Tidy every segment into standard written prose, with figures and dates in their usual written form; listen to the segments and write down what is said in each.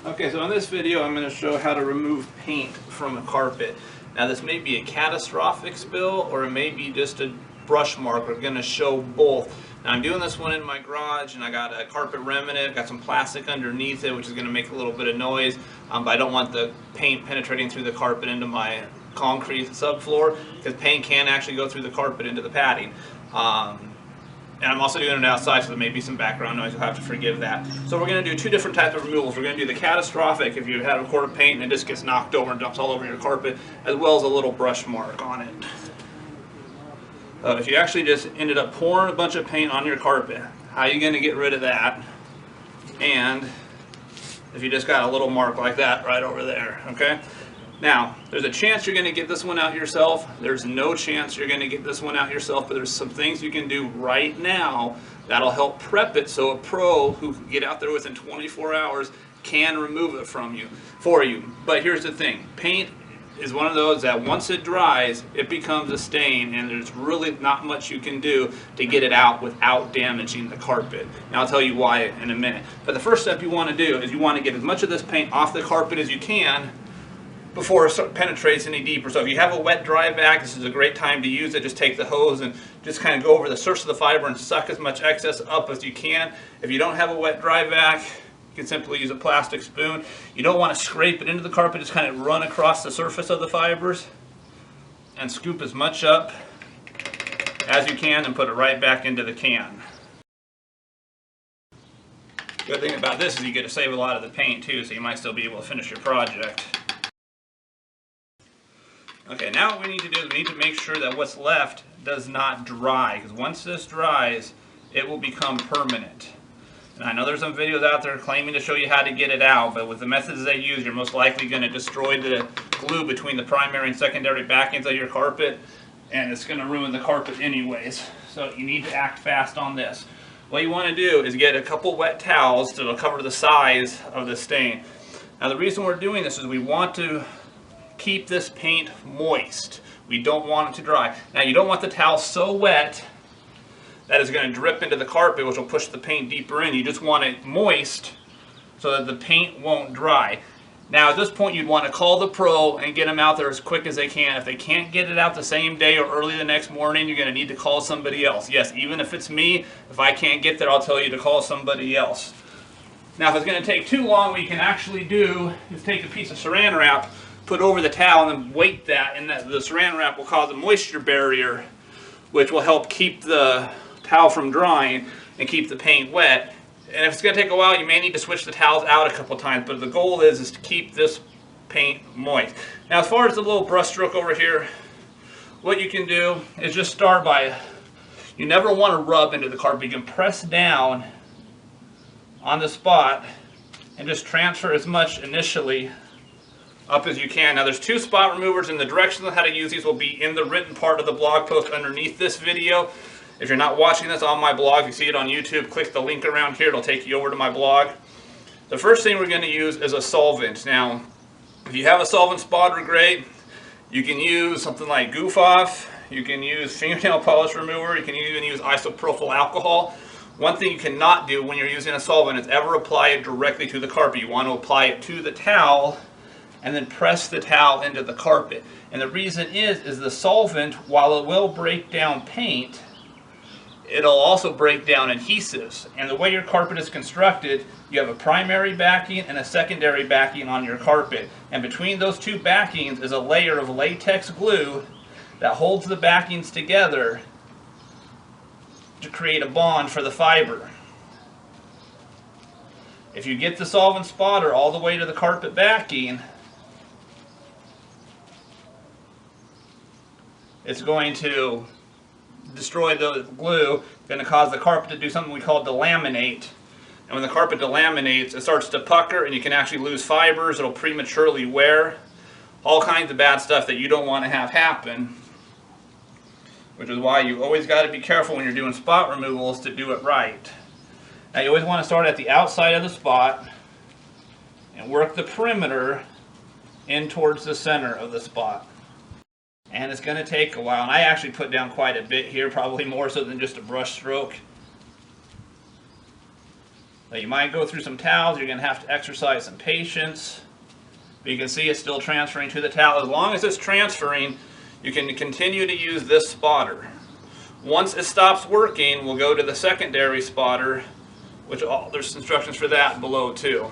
Okay, so in this video I'm going to show how to remove paint from a carpet. Now this may be a catastrophic spill or it may be just a brush mark. We're going to show both. Now I'm doing this one in my garage and I got a carpet remnant, got some plastic underneath it which is going to make a little bit of noise, but I don't want the paint penetrating through the carpet into my concrete subfloor because paint can actually go through the carpet into the padding. And I'm also doing it outside, so there may be some background noise. You'll have to forgive that. So we're going to do two different types of removals. We're going to do the catastrophic, if you have a quart of paint and it just gets knocked over and dumps all over your carpet, as well as a little brush mark on it. If you actually just ended up pouring a bunch of paint on your carpet, how are you going to get rid of that? And if you just got a little mark like that right over there, okay? Now, there's a chance you're going to get this one out yourself. There's no chance you're going to get this one out yourself, but there's some things you can do right now that'll help prep it so a pro who can get out there within 24 hours can remove it for you. But here's the thing. Paint is one of those that once it dries, it becomes a stain, and there's really not much you can do to get it out without damaging the carpet. And I'll tell you why in a minute. But the first step you want to do is you want to get as much of this paint off the carpet as you can before it penetrates any deeper. So if you have a wet dry vac, this is a great time to use it. Just take the hose and just kind of go over the surface of the fiber and suck as much excess up as you can. If you don't have a wet dry vac, you can simply use a plastic spoon. You don't want to scrape it into the carpet, just kind of run across the surface of the fibers and scoop as much up as you can and put it right back into the can. Good thing about this is you get to save a lot of the paint too, so you might still be able to finish your project. Okay, now what we need to do is we need to make sure that what's left does not dry, because once this dries, it will become permanent. And I know there's some videos out there claiming to show you how to get it out, but with the methods they use, you're most likely going to destroy the glue between the primary and secondary backings of your carpet, and it's going to ruin the carpet anyways. So you need to act fast on this. What you want to do is get a couple wet towels that will cover the size of the stain. Now the reason we're doing this is we want to keep this paint moist. We don't want it to dry. Now you don't want the towel so wet that it's going to drip into the carpet, which will push the paint deeper in. You just want it moist so that the paint won't dry. Now at this point you'd want to call the pro and get them out there as quick as they can. If they can't get it out the same day or early the next morning, you're going to need to call somebody else. Yes, even if it's me, if I can't get there, I'll tell you to call somebody else. Now if it's going to take too long, what you can actually do is take a piece of saran wrap, put over the towel, and then weight that, and the saran wrap will cause a moisture barrier, which will help keep the towel from drying and keep the paint wet. And if it's going to take a while, you may need to switch the towels out a couple times, but the goal is to keep this paint moist. Now as far as the little brush stroke over here, what you can do is just start by, you never want to rub into the carpet. You can press down on the spot and just transfer as much initially up as you can. Now there's two spot removers, and the directions on how to use these will be in the written part of the blog post underneath this video. If you're not watching this on my blog, you see it on YouTube, click the link around here, it'll take you over to my blog. The first thing we're going to use is a solvent. Now if you have a solvent spotter, great. You can use something like Goof Off, you can use fingernail polish remover, you can even use isopropyl alcohol. One thing you cannot do when you're using a solvent is ever apply it directly to the carpet. You want to apply it to the towel and then press the towel into the carpet. And the reason is the solvent, while it will break down paint, it'll also break down adhesives. And the way your carpet is constructed, you have a primary backing and a secondary backing on your carpet. And between those two backings is a layer of latex glue that holds the backings together to create a bond for the fiber. If you get the solvent spotter all the way to the carpet backing, it's going to destroy the glue, going to cause the carpet to do something we call delaminate. And when the carpet delaminates, it starts to pucker and you can actually lose fibers, it'll prematurely wear. All kinds of bad stuff that you don't want to have happen. Which is why you always got to be careful when you're doing spot removals to do it right. Now you always want to start at the outside of the spot and work the perimeter in towards the center of the spot. And it's going to take a while, and I actually put down quite a bit here, probably more so than just a brush stroke. Now you might go through some towels, you're going to have to exercise some patience. But you can see it's still transferring to the towel. As long as it's transferring, you can continue to use this spotter. Once it stops working, we'll go to the secondary spotter, which there's instructions for that below too.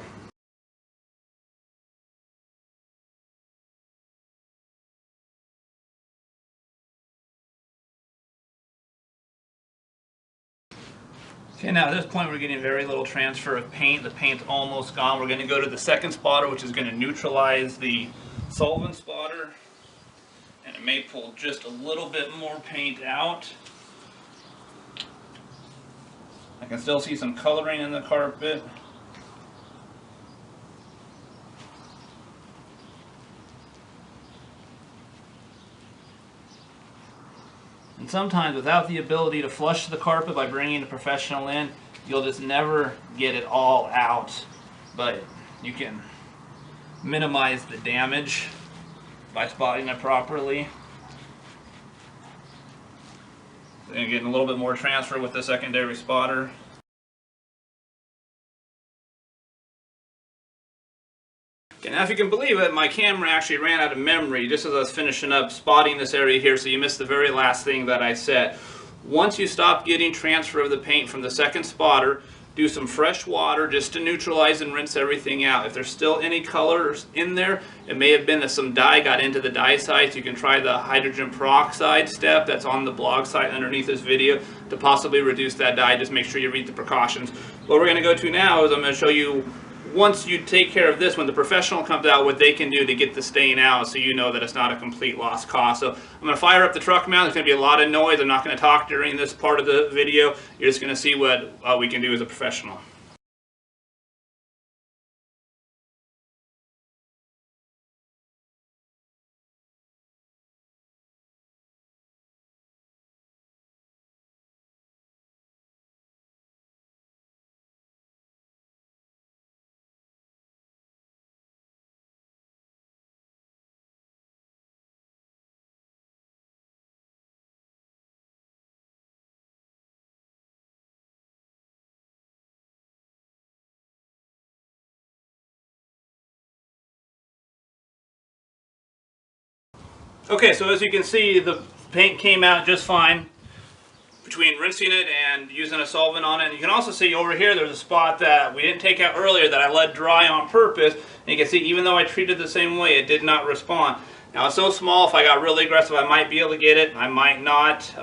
Okay, now at this point we're getting very little transfer of paint. The paint's almost gone. We're going to go to the second spotter, which is going to neutralize the solvent spotter. And it may pull just a little bit more paint out. I can still see some coloring in the carpet. And sometimes without the ability to flush the carpet by bringing a professional in, you'll just never get it all out. But you can minimize the damage by spotting it properly. And getting a little bit more transfer with the secondary spotter. Okay, now if you can believe it, my camera actually ran out of memory just as I was finishing up spotting this area here, so you missed the very last thing that I said. Once you stop getting transfer of the paint from the second spotter, do some fresh water just to neutralize and rinse everything out. If there's still any colors in there, it may have been that some dye got into the dye sites. You can try the hydrogen peroxide step that's on the blog site underneath this video to possibly reduce that dye. Just make sure you read the precautions. What we're going to go to now is I'm going to show you, once you take care of this, when the professional comes out, what they can do to get the stain out so you know that it's not a complete lost cause. So I'm going to fire up the truck mount. There's going to be a lot of noise. I'm not going to talk during this part of the video. You're just going to see what we can do as a professional. Okay, so as you can see, the paint came out just fine between rinsing it and using a solvent on it. You can also see over here there's a spot that we didn't take out earlier that I let dry on purpose. And you can see even though I treated the same way, it did not respond. Now it's so small, if I got really aggressive I might be able to get it, I might not.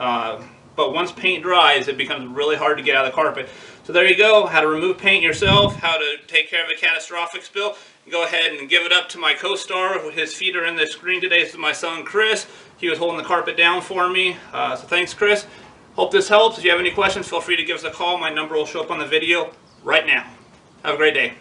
But once paint dries, it becomes really hard to get out of the carpet. So there you go, how to remove paint yourself, how to take care of a catastrophic spill. Go ahead and give it up to my co-star. His feet are in the screen today. This is my son Chris. He was holding the carpet down for me. So thanks, Chris. Hope this helps. If you have any questions, feel free to give us a call. My number will show up on the video right now. Have a great day.